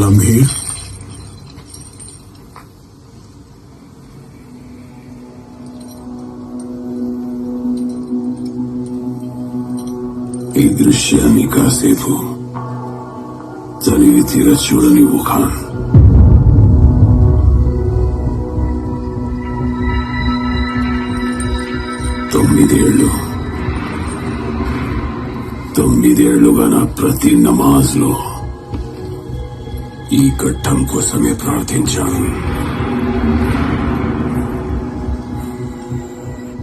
आलमगीर, ఈ దృశ్యాన్ని కాసేపు తనివి తీర చూడనివ్వు ఖాన్. తొమ్మిదేళ్లుగా నా ప్రతి నమాజ్ లో ఈ ఘట్టం కోసమే ప్రార్థించాను.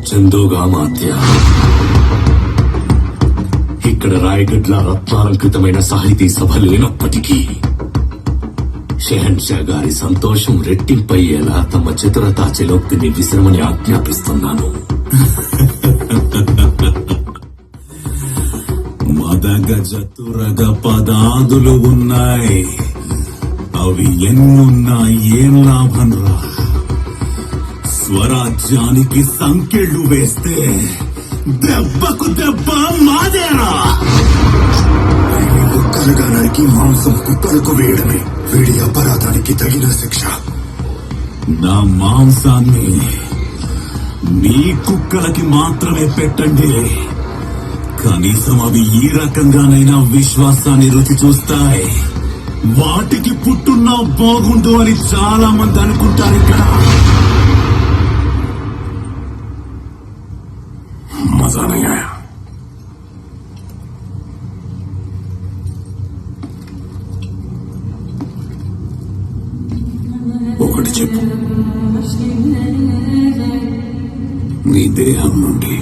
చందోగా మాత్య, ఇక్కడ రాయగడ్ల రత్నాలంకృతమైన సాహితీ సభ లేనప్పటికీ షెహన్షా గారి సంతోషం రెట్టింపయ్యేలా తమ చతురతా చెలోక్తిని విశ్రమని ఆజ్ఞాపిస్తున్నాను. మదగజ తురగ పదాదులు ఉన్నాయి, అవి ఎన్నున్నా ఏం లాభం రా. స్వరాజ్యానికి సంకెళ్ళు వేస్తే దెబ్బకు దెబ్బ మాదేరా. కలగానానికి మాంసం కుక్కలకు వేయడమే వీడి అపరాధానికి తగిన శిక్ష. నా మాంసాన్ని మీ కుక్కలకి మాత్రమే పెట్టండి, కనీసం అవి ఈ రకంగానైనా విశ్వాసాన్ని రుచి చూస్తాయి. వాటికి పుట్టున్నా బాగుండు అని చాలా మంది అనుకుంటారు. ఇక్కడ మజా నహీ ఆయా. ఒకటి చెప్పు, నీ దేహం నుండి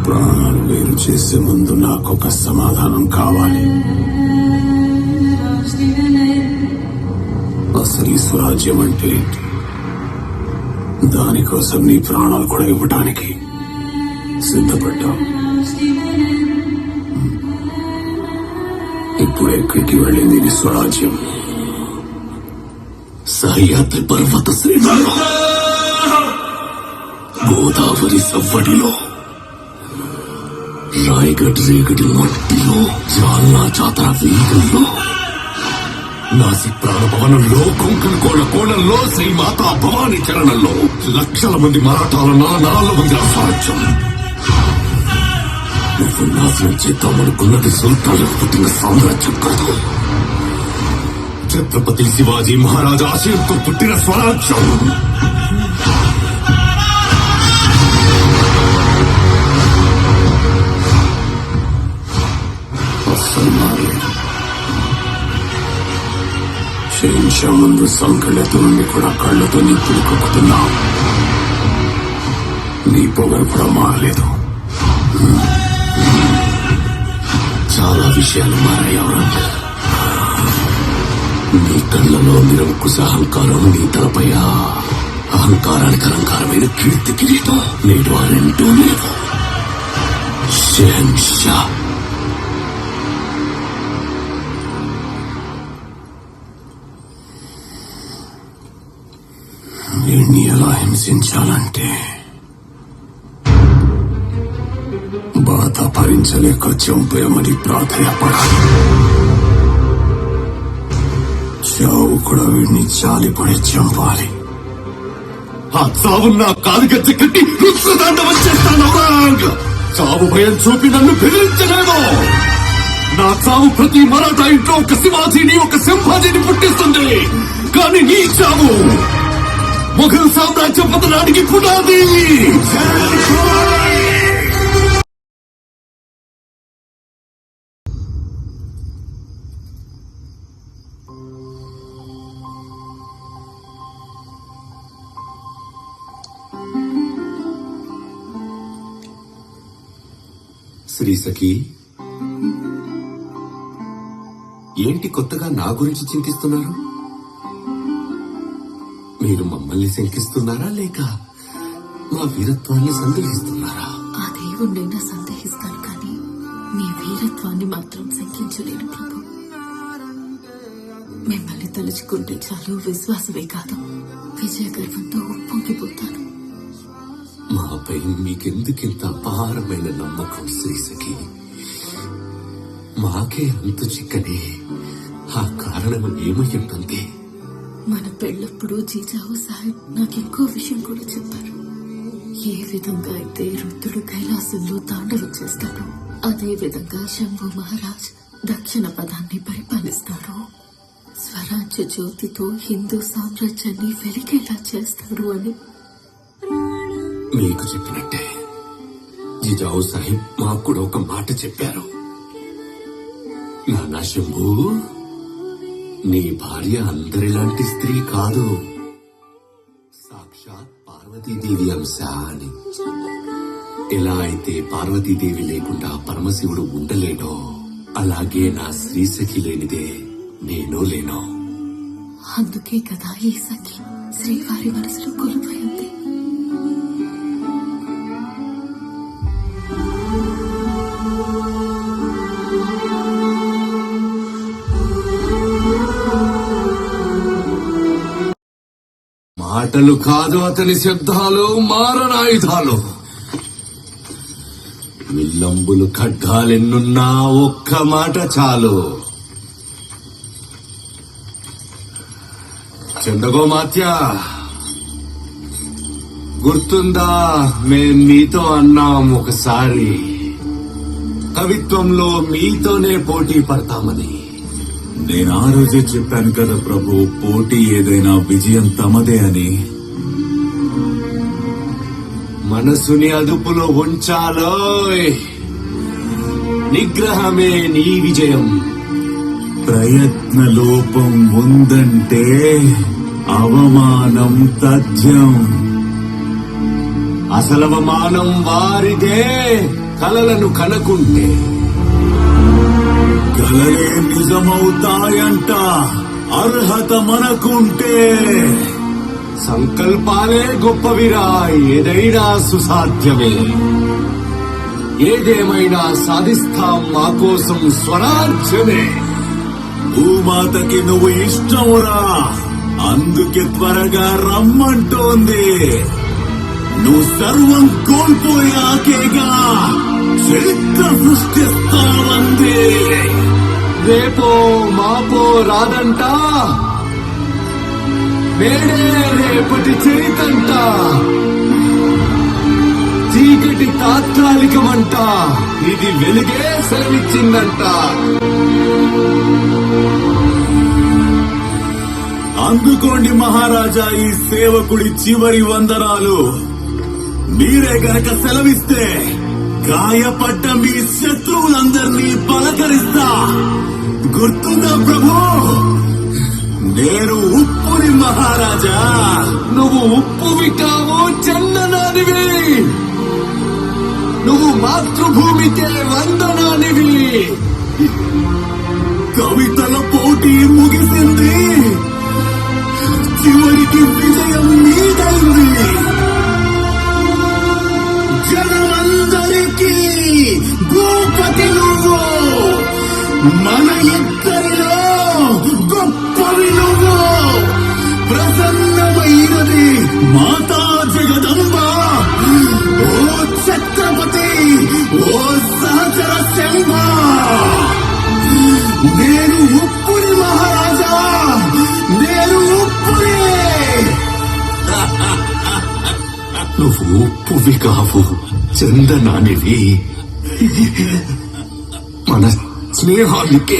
ప్రాణాలు వేరు చేసే ముందు నాకొక సమాధానం కావాలి. అసలు ఈ స్వరాజ్యం అంటే ఏంటి? దానికోసం నీ ప్రాణాలు కూడా ఇవ్వటానికి సిద్ధపడ్డావు. ఇప్పుడు ఎక్కడికి వెళ్ళింది నీ స్వరాజ్యం? సహ్యాద్రి పర్వత శ్రేణుల్లో, గోదావరి సవ్వడిలో, రాయగఢ్ రేగడి మట్టిలో, జాల్నా జాతర వీధుల్లో, నాసిక్ ప్రాణభవనంలో, కొంకణ్ కోణంలో, శ్రీమాతా భవానీ చరణంలో లక్షల మంది మరాఠాల నాలుగు మంది సాధ్యం. నువ్వు నాశనం చేద్దామనుకున్నది సుల్తాన్లకు పుట్టిన సామ్రాజ్యం కాదు, ఛత్రపతి శివాజీ మహారాజ్ ఆశయంతో పుట్టిన స్వరాజ్యం. షెహన్షా ముందు సంకళ్ళతో నుండి కూడా కళ్ళతో నిప్పులు కప్పుతున్నావు. నీ పొగరు కూడా మారలేదు. చాలా విషయాలు మారాయి ఔరంగజేబ్. నీ కళ్ళలో నిరంకుశ అహంకారం, నీ తలపై అహంకారానికి అలంకారమైన కీర్తి కిరీటం, నేడు ఆ రెండూ లేవు. షెహన్షా వీణ్ణి ఎలా హింసించాలంటే బాధ భరించలేక చంపేయమని ప్రాధాయపడాలి. చావు కూడా వీడిని జాలిపడి చంపాలి. ఆ చావు నా కాలుగజ్జ కట్టి రుద్రతాండవం చేస్తాను ఔరంగ్. చావు భయం చూపి నన్ను బెదిరించలేదు. నా చావు ప్రతి మరాఠా ఇంట్లో ఒక శివాజీని, ఒక సంభాజీని పుట్టిస్తుంది. కానీ నీ చావు మొఘల్ సామ్రాజ్య పతనానికి పునాది. శ్రీ సఖీ, ఏంటి కొత్తగా నా గురించి చింతిస్తున్నారు? మీరు మమ్మల్ని శంకిస్తున్నారా లేక మా వీరత్వాన్ని సందేహిస్తున్నారా? ఆ దేవుణ్ణైనా సందేహిస్తాను కానీ మీ వీరత్వాన్ని మాత్రం శంకించలేను ప్రభు. మిమ్మల్ని తలుచుకుంటే చాలు విశ్వాసమే కాదు, విజయ గర్వంతో ఉప్పొంగిపోతాను. మాపై మీకెందుకింత అపారమైన నమ్మకం శ్రీ సఖీ? మాకే అంతు చిక్కని ఆ కారణం ఏమై ఉంటుంది? మన పెళ్ళప్పుడు జీజావు సాహెబ్ నాకు ఇంకో విషయం కూడా చెప్పారు. ఏ విధంగా అయితే రుద్రుడు కైలాసంలో తాండవం చేస్తాడో అదే విధంగా శంభు మహారాజ్ దక్షిణ పదాన్ని పరిపాలిస్తాడు. స్వరాజ్య జ్యోతితో హిందూ సామ్రాజ్యాన్ని వెలిగేలా చేస్తాడు అని. మీకు చెప్పినట్టే జిజావు సాహిబ్ మాకు కూడా ఒక మాట చెప్పారు. నానా శంభు, నీ భార్య అందరిలాంటి స్త్రీ కాదు, సాక్షాత్ పార్వతీదేవి అంశ అని. ఎలా అయితే పార్వతీదేవి లేకుండా పరమశివుడు ఉండలేడో అలాగే నా శ్రీసఖి లేనిదే నేను లేను. అందుకే కదా ఈ సఖి శ్రీవారి మనసులో కొలువైంది. మాటలు కాదు అతని శబ్దాలు, మారణాయుధాలు. విల్లంబులు ఖడ్గాలెన్నున్నా ఒక్క మాట చాలు. చందగోమాత్య, గుర్తుందా మేం మీతో అన్నాం ఒకసారి కవిత్వంలో మీతోనే పోటీ పడతామని? నేను ఆ రోజే చెప్పాను కదా ప్రభు, పోటీ ఏదైనా విజయం తమదే అని. మనసుని అదుపులో ఉంచాలోయ్, నిగ్రహమే నీ విజయం. ప్రయత్న లోపం ఉందంటే అవమానం తథ్యం. అసలవమానం వారిదే కలలను కనకుంటే. కలలే నిజమవుతాయంట అర్హత మనకుంటే. సంకల్పాలే గొప్పవిరా, ఏదైనా సుసాధ్యమే. ఏదేమైనా సాధిస్తాం మా కోసం స్వరాజ్యమే. భూమాతకి నువ్వు ఇష్టమురా, అందుకే త్వరగా రమ్మంటోంది. నువ్వు సర్వం కోల్పోయాకేగా చరిత్ర సృష్టిస్తావంది. రేపో మాపో రాదంట, నేడే రేపటి చరితంట. చీకటి తాత్కాలికమంట, ఇది వెలుగే సెలవిచ్చిందంట. అందుకోండి మహారాజా ఈ సేవకుడి చివరి వందనాలు. మీరే గనక సెలవిస్తే గాయపడ్డ మీ శత్రువులందరినీ పలకరిస్తా. గుర్తుందా ప్రభు, నేను ఉప్పుని మహారాజా. నువ్వు ఉప్పువి కావు, చందనానివి. నువ్వు మాతృభూమికే వందనానివి. కవితల పోటీ ముగిసింది, చివరికి విజయం మీదైంది. జనమందరికీ భూపతి నువ్వు, మన ఇద్దరిలో గొప్పవి నువ్వు. ప్రసన్నమైనది మాతా జగదంబ. ఓ ఛత్రపతి, ఓ సహచర శంభ, నేను ఉప్పుని మహారాజా, నేను ఉప్పుని. నువ్వు ఉప్పువి కావు, చందనానివి. మన స్నేహానికే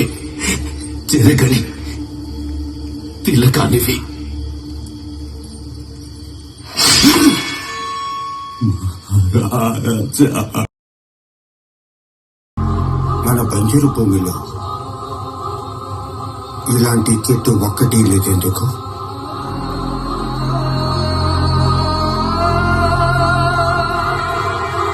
జరగని తిలకానివి. మన బంజరు భూమిలో ఇలాంటి చెట్టు ఒక్కటి లేదెందుకు?